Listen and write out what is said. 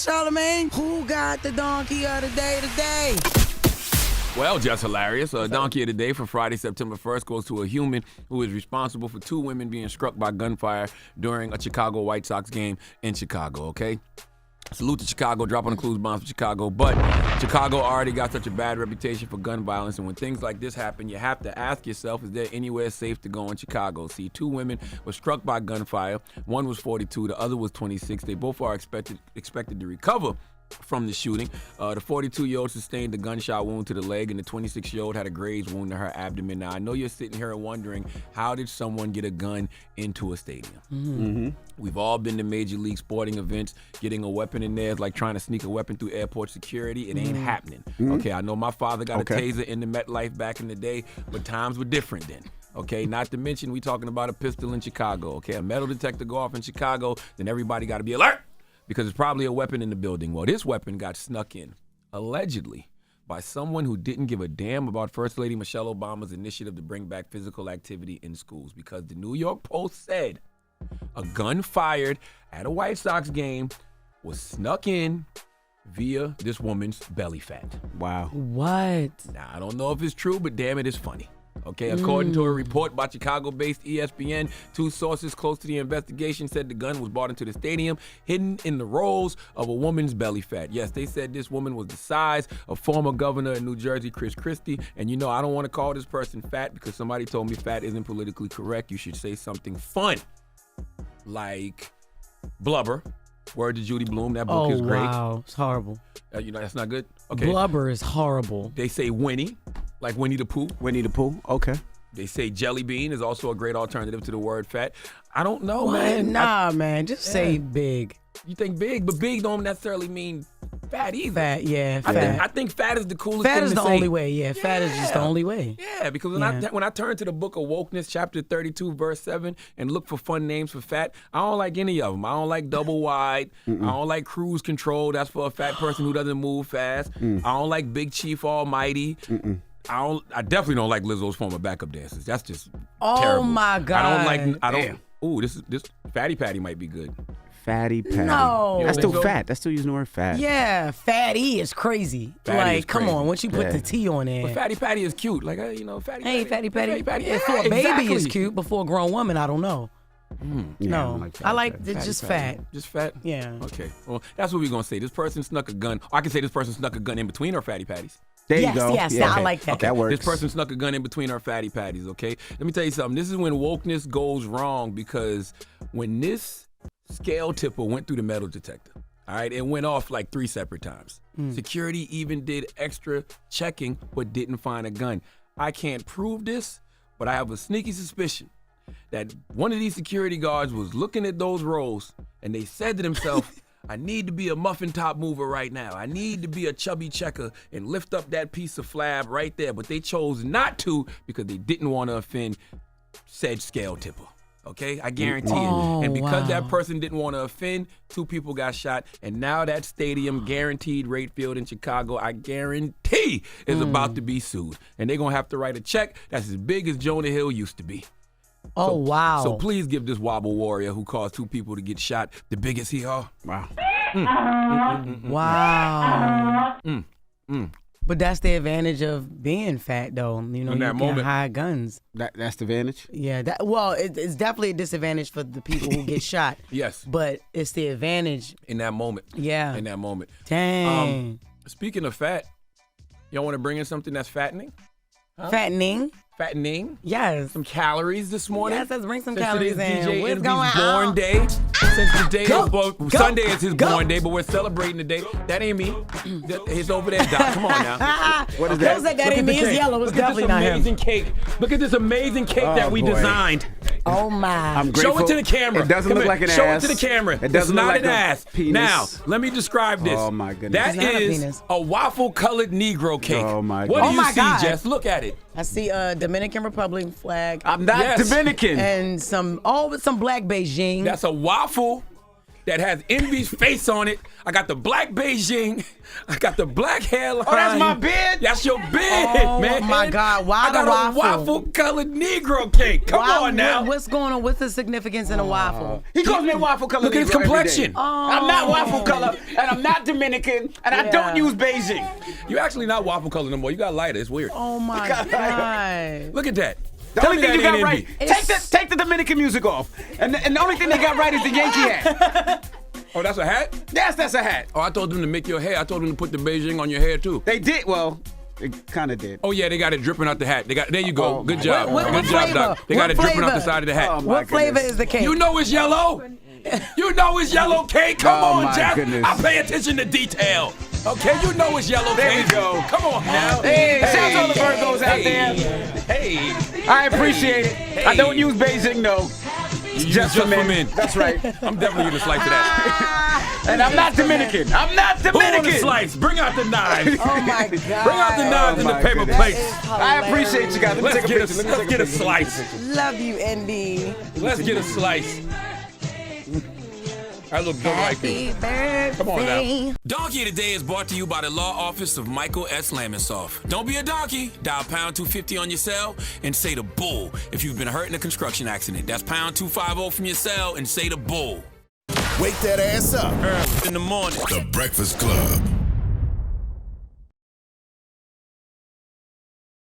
Charlamagne. Who got the donkey of the day today? Well, just hilarious. Donkey of the day for Friday, September 1st goes to a human who is responsible for 2 women being struck by gunfire during a Chicago White Sox game in Chicago, okay? Salute to Chicago, drop on the clues bombs for Chicago, but Chicago already got such a bad reputation for gun violence, and when things like this happen, you have to ask yourself, is there anywhere safe to go in Chicago? See, 2 women were struck by gunfire. One was 42, the other was 26. They both are expected to recover from the shooting. The 42-year-old sustained a gunshot wound to the leg, and the 26-year-old had a grazed wound to her abdomen. Now, I know you're sitting here wondering, how did someone get a gun into a stadium? Mm-hmm. We've all been to major league sporting events. Getting a weapon in there is like trying to sneak a weapon through airport security. It ain't happening. Okay, I know my father got a taser in the MetLife back in the day, but times were different then. Okay, not to mention we talking about a pistol in Chicago. Okay, a metal detector go off in Chicago, then everybody got to be alert, because there's probably a weapon in the building. Well, this weapon got snuck in, allegedly, by someone who didn't give a damn about First Lady Michelle Obama's initiative to bring back physical activity in schools, because the New York Post said a gun fired at a White Sox game was snuck in via this woman's belly fat. Wow. What? Now, I don't know if it's true, but damn it, it's funny. Okay, according to a report by Chicago-based ESPN, 2 sources close to the investigation said the gun was brought into the stadium, hidden in the rolls of a woman's belly fat. Yes, they said this woman was the size of former governor of New Jersey, Chris Christie. And you know, I don't want to call this person fat because somebody told me fat isn't politically correct. You should say something fun, like blubber. Word to Judy Blume, that book is great. Oh, wow, it's horrible. You know, that's not good? Okay. Blubber is horrible. They say Winnie, like Winnie the Pooh. Winnie the Pooh, okay. They say jelly bean is also a great alternative to the word fat. I don't know, What? man. Nah, man, just say big. You think big, but big don't necessarily mean fat either. Fat, yeah, fat. I think fat is the coolest Fat thing is to the say. only way, yeah. Fat is just the only way. Yeah, because when I turn to the book of Wokeness, chapter 32, verse 7, and look for fun names for fat, I don't like any of them. I don't like double wide. I don't like cruise control. That's for a fat person who doesn't move fast. I don't like Big Chief Almighty. I definitely don't like Lizzo's former backup dancers. That's just terrible. Oh my God. I don't. Ooh, this Fatty Patty might be good. Fatty Patty. No. That's still fat. That's still using the word fat. Yeah, fatty is crazy. Fatty is come crazy. on, once you put the T on there. But Fatty Patty is cute. Like, Fatty Hey, Patty. fatty patty. Yeah, For a baby exactly. is cute, but for a grown woman, I don't know. Yeah, No, I like just fat. Just fat? Yeah. Okay. Well, that's what we're going to say. This person snuck a gun. Or I can say this person snuck a gun in between her Fatty Patties. There Yes, you go. yes, Yeah. I like that. Okay. That works. This person snuck a gun in between her Fatty Patties, okay? Let me tell you something. This is when wokeness goes wrong, because when this scale tipper went through the metal detector, all right, it went off like 3 separate times. Security even did extra checking but didn't find a gun. I can't prove this, but I have a sneaky suspicion that one of these security guards was looking at those rolls and they said to themselves, I need to be a muffin top mover right now. I need to be a chubby checker and lift up that piece of flab right there. But they chose not to because they didn't want to offend said scale tipper. Okay, I guarantee it. And because that person didn't want to offend, 2 people got shot. And now that stadium, guaranteed rate field in Chicago, I guarantee is about to be sued. And they're going to have to write a check that's as big as Jonah Hill used to be. Oh, wow. So please give this wobble warrior who caused 2 people to get shot the biggest he are. Wow. Wow. But that's the advantage of being fat, though. You know, In you that can moment. hide guns. That's the advantage? Yeah, it's definitely a disadvantage for the people who get shot. Yes. But it's the advantage. In that moment. Yeah. In that moment. Dang. Speaking of fat, y'all want to bring in something that's fattening? Fattening. Fattening? Yes. Some calories this morning? Yes, let's bring some Since calories today's in. DJ What's Envy's going born on? day. Since the day Go, Sunday is his go. born day, but we're celebrating today. That ain't me. He's over there, Doc. Come on now. What is Don't that? say that ain't me. It's yellow. It's definitely not him. Amazing cake. Look at this amazing cake that we boy. designed. Oh, my. I'm grateful. Show it to the camera. It doesn't Come look here. like an Show ass. it to the camera. It doesn't it's look not like an a ass. penis. Now, let me describe this. Oh, my goodness. That It's not a is penis. a waffle-colored Negro cake. Oh, my What God. do you Oh, my see, God. Jess? Look at it. I see a Dominican Republic flag I'm not Yes. Dominican. and some black Beijing. That's a waffle that has Envy's face on it. I got the black Beijing. I got the black hairline. Oh, that's my beard? That's your beard, Oh, man. my God. Why I got the a waffle? waffle-colored Negro cake. Come Wow, on now. What's going on? What's the significance in a waffle? He calls me waffle color. Look at his Negro every complexion. day. I'm not waffle color, and I'm not Dominican, and I don't use Beijing. You're actually not waffle color no more. You got lighter. It's weird. Oh my God. Look at that. The only thing you got right, take the Dominican music off. And the only thing they got right is the Yankee hat. Oh, that's a hat? Yes, that's a hat. Oh, I told them to make your hair. I told them to put the Beijing on your hair, too. They did, well, they kind of did. Oh, yeah, they got it dripping out the hat. There you go. Oh, Good my job. God. Good job, Doc. They got it dripping out the side of the hat. Oh, my What flavor goodness. is the cake? You know it's yellow. You know it's yellow cake. Come Oh, on, my Jeff. goodness. I pay attention to detail. Okay, you know it's yellow There cake. we go. Come on now. Hey, shout out to all the Virgos out there. Hey. I appreciate it. I don't use Beijing, though. Just for men. That's right. I'm definitely going to slice of that. And I'm not Dominican. I'm not Who want to Dominican. slice? Bring out the knives. Oh my God. Bring out the knives and the my paper goodness. plates. I appreciate you guys. Let me Let's take a get picture. let's get a slice. Love you, NB. Let's get a slice. I look good like you. Come on now. Donkey of the Day is brought to you by the law office of Michael S. Lamonsoff. Don't be a donkey. Dial pound 250 on your cell and say the bull if you've been hurt in a construction accident. That's pound 250 from your cell and say the bull. Wake that ass up. Early in the morning. The Breakfast Club.